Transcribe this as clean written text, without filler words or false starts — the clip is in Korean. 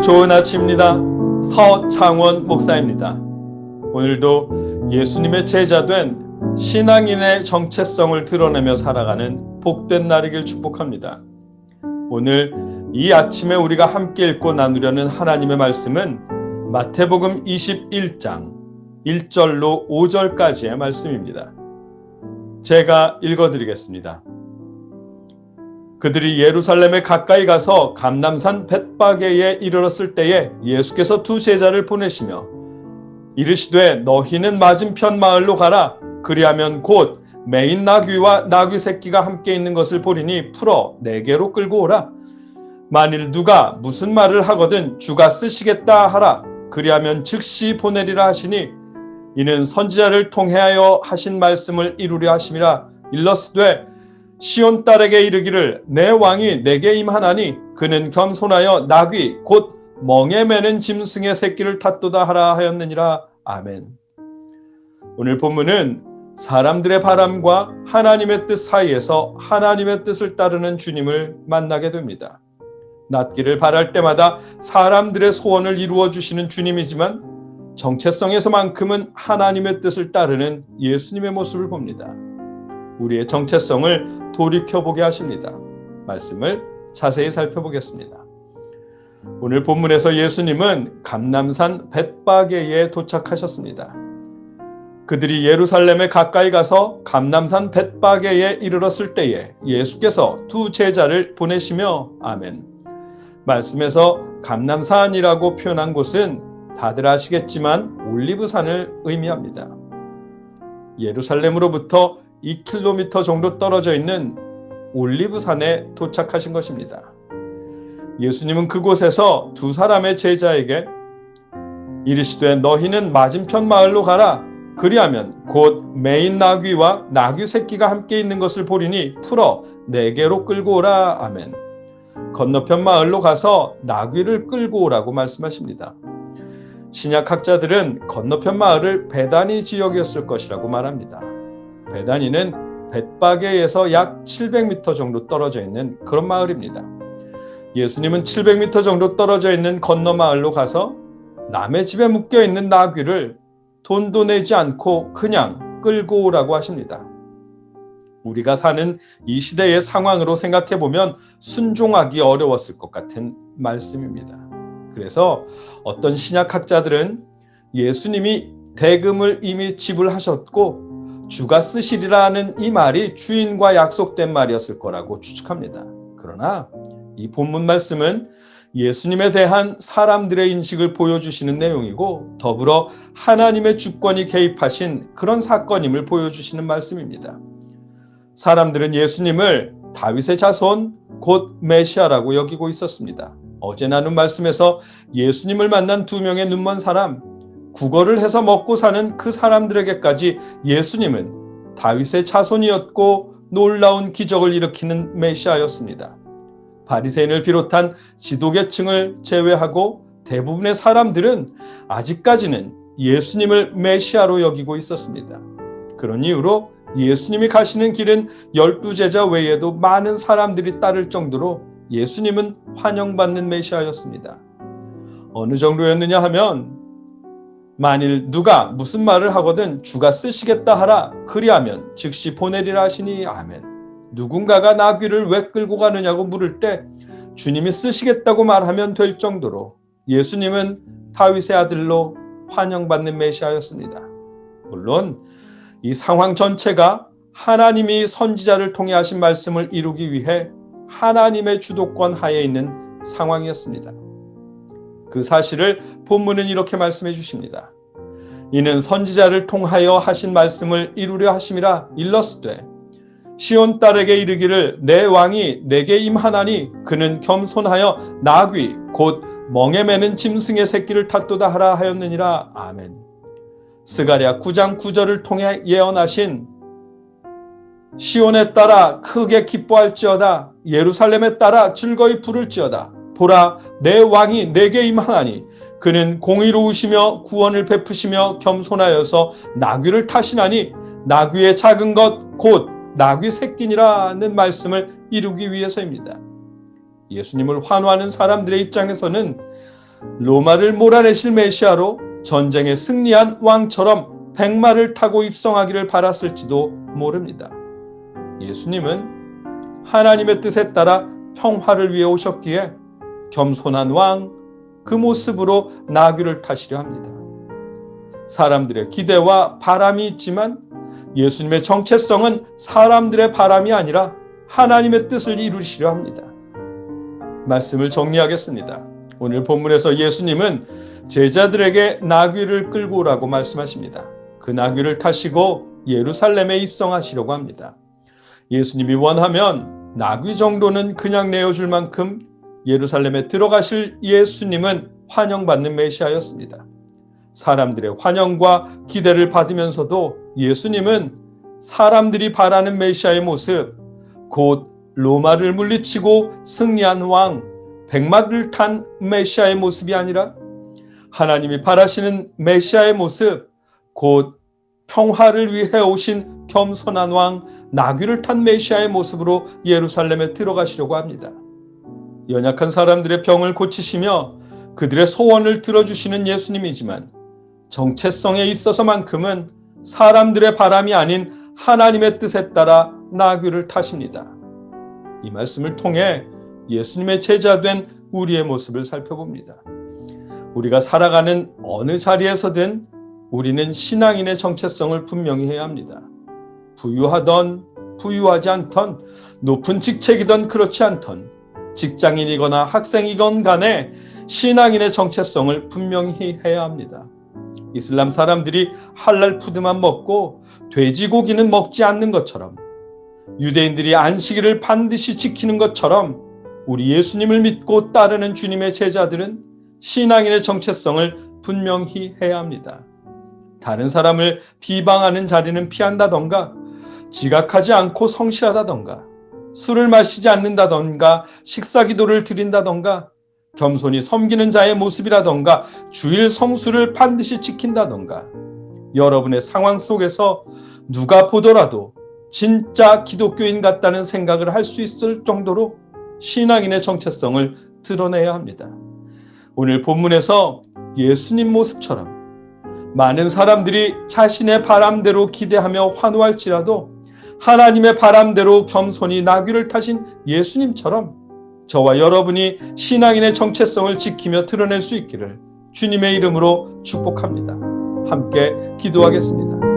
좋은 아침입니다. 서창원 목사입니다. 오늘도 예수님의 제자된 신앙인의 정체성을 드러내며 살아가는 복된 날이길 축복합니다. 오늘 이 아침에 우리가 함께 읽고 나누려는 하나님의 말씀은 마태복음 21장 1절로 5절까지의 말씀입니다. 제가 읽어드리겠습니다. 그들이 예루살렘에 가까이 가서 감람산 벳바게에 이르렀을 때에 예수께서 두 제자를 보내시며 이르시되 너희는 맞은편 마을로 가라. 그리하면 곧 매인 나귀와 나귀 새끼가 함께 있는 것을 보리니 풀어 내게로 끌고 오라. 만일 누가 무슨 말을 하거든 주가 쓰시겠다 하라. 그리하면 즉시 보내리라 하시니 이는 선지자를 통하여 하신 말씀을 이루려 하심이라. 일러스되 시온 딸에게 이르기를 내 왕이 내게 임하나니 그는 겸손하여 나귀 곧 멍에 매는 짐승의 새끼를 탔도다 하라 하였느니라. 아멘. 오늘 본문은 사람들의 바람과 하나님의 뜻 사이에서 하나님의 뜻을 따르는 주님을 만나게 됩니다. 낫기를 바랄 때마다 사람들의 소원을 이루어 주시는 주님이지만 정체성에서만큼은 하나님의 뜻을 따르는 예수님의 모습을 봅니다. 우리의 정체성을 돌이켜보게 하십니다. 말씀을 자세히 살펴보겠습니다. 오늘 본문에서 예수님은 감람산 벳바게에 도착하셨습니다. 그들이 예루살렘에 가까이 가서 감람산 벳바게에 이르렀을 때에 예수께서 두 제자를 보내시며 아멘. 말씀에서 감람산이라고 표현한 곳은 다들 아시겠지만 올리브산을 의미합니다. 예루살렘으로부터 2km 정도 떨어져 있는 올리브산에 도착하신 것입니다. 예수님은 그곳에서 두 사람의 제자에게 이르시되 너희는 맞은편 마을로 가라. 그리하면 곧 매인 나귀와 나귀 새끼가 함께 있는 것을 보리니 풀어 내게로 끌고 오라. 아멘. 건너편 마을로 가서 나귀를 끌고 오라고 말씀하십니다. 신약학자들은 건너편 마을을 베다니 지역이었을 것이라고 말합니다. 베다니는 벳바게에서 약 700m 정도 떨어져 있는 그런 마을입니다. 예수님은 700m 정도 떨어져 있는 건너 마을로 가서 남의 집에 묶여있는 나귀를 돈도 내지 않고 그냥 끌고 오라고 하십니다. 우리가 사는 이 시대의 상황으로 생각해보면 순종하기 어려웠을 것 같은 말씀입니다. 그래서 어떤 신약학자들은 예수님이 대금을 이미 지불하셨고 주가 쓰시리라는 이 말이 주인과 약속된 말이었을 거라고 추측합니다. 그러나 이 본문 말씀은 예수님에 대한 사람들의 인식을 보여주시는 내용이고 더불어 하나님의 주권이 개입하신 그런 사건임을 보여주시는 말씀입니다. 사람들은 예수님을 다윗의 자손 곧 메시아라고 여기고 있었습니다. 어제 나눈 말씀에서 예수님을 만난 두 명의 눈먼 사람, 구걸을 해서 먹고 사는 그 사람들에게까지 예수님은 다윗의 자손이었고 놀라운 기적을 일으키는 메시아였습니다. 바리새인을 비롯한 지도계층을 제외하고 대부분의 사람들은 아직까지는 예수님을 메시아로 여기고 있었습니다. 그런 이유로 예수님이 가시는 길은 12제자 외에도 많은 사람들이 따를 정도로 예수님은 환영받는 메시아였습니다. 어느 정도였느냐 하면 만일 누가 무슨 말을 하거든 주가 쓰시겠다 하라. 그리하면 즉시 보내리라 하시니 아멘. 누군가가 나귀를 왜 끌고 가느냐고 물을 때 주님이 쓰시겠다고 말하면 될 정도로 예수님은 다윗의 아들로 환영받는 메시아였습니다. 물론 이 상황 전체가 하나님이 선지자를 통해 하신 말씀을 이루기 위해 하나님의 주도권 하에 있는 상황이었습니다. 그 사실을 본문은 이렇게 말씀해 주십니다. 이는 선지자를 통하여 하신 말씀을 이루려 하심이라. 일러스되 시온 딸에게 이르기를 내 왕이 내게 임하나니 그는 겸손하여 나귀 곧 멍에 매는 짐승의 새끼를 탔도다 하라 하였느니라. 아멘. 스가랴 9장 9절을 통해 예언하신 시온에 따라 크게 기뻐할지어다. 예루살렘에 따라 즐거이 부를지어다. 보라 내 왕이 내게 임하나니 그는 공의로우시며 구원을 베푸시며 겸손하여서 나귀를 타시나니 나귀의 작은 것 곧 나귀 새끼니라는 말씀을 이루기 위해서입니다. 예수님을 환호하는 사람들의 입장에서는 로마를 몰아내실 메시아로 전쟁에 승리한 왕처럼 백마를 타고 입성하기를 바랐을지도 모릅니다. 예수님은 하나님의 뜻에 따라 평화를 위해 오셨기에 겸손한 왕, 그 모습으로 나귀를 타시려 합니다. 사람들의 기대와 바람이 있지만 예수님의 정체성은 사람들의 바람이 아니라 하나님의 뜻을 이루시려 합니다. 말씀을 정리하겠습니다. 오늘 본문에서 예수님은 제자들에게 나귀를 끌고 오라고 말씀하십니다. 그 나귀를 타시고 예루살렘에 입성하시려고 합니다. 예수님이 원하면 나귀 정도는 그냥 내어줄 만큼 예루살렘에 들어가실 예수님은 환영받는 메시아였습니다. 사람들의 환영과 기대를 받으면서도 예수님은 사람들이 바라는 메시아의 모습, 곧 로마를 물리치고 승리한 왕, 백마를 탄 메시아의 모습이 아니라 하나님이 바라시는 메시아의 모습, 곧 평화를 위해 오신 겸손한 왕, 나귀를 탄 메시아의 모습으로 예루살렘에 들어가시려고 합니다. 연약한 사람들의 병을 고치시며 그들의 소원을 들어주시는 예수님이지만 정체성에 있어서만큼은 사람들의 바람이 아닌 하나님의 뜻에 따라 나귀를 타십니다. 이 말씀을 통해 예수님의 제자된 우리의 모습을 살펴봅니다. 우리가 살아가는 어느 자리에서든 우리는 신앙인의 정체성을 분명히 해야 합니다. 부유하던 부유하지 않던, 높은 직책이던 그렇지 않던, 직장인이거나 학생이건 간에 신앙인의 정체성을 분명히 해야 합니다. 이슬람 사람들이 할랄 푸드만 먹고 돼지고기는 먹지 않는 것처럼, 유대인들이 안식일을 반드시 지키는 것처럼 우리 예수님을 믿고 따르는 주님의 제자들은 신앙인의 정체성을 분명히 해야 합니다. 다른 사람을 비방하는 자리는 피한다던가, 지각하지 않고 성실하다던가, 술을 마시지 않는다던가, 식사기도를 드린다던가, 겸손히 섬기는 자의 모습이라던가, 주일 성수를 반드시 지킨다던가, 여러분의 상황 속에서 누가 보더라도 진짜 기독교인 같다는 생각을 할 수 있을 정도로 신앙인의 정체성을 드러내야 합니다. 오늘 본문에서 예수님 모습처럼 많은 사람들이 자신의 바람대로 기대하며 환호할지라도 하나님의 바람대로 겸손히 나귀를 타신 예수님처럼 저와 여러분이 신앙인의 정체성을 지키며 드러낼 수 있기를 주님의 이름으로 축복합니다. 함께 기도하겠습니다.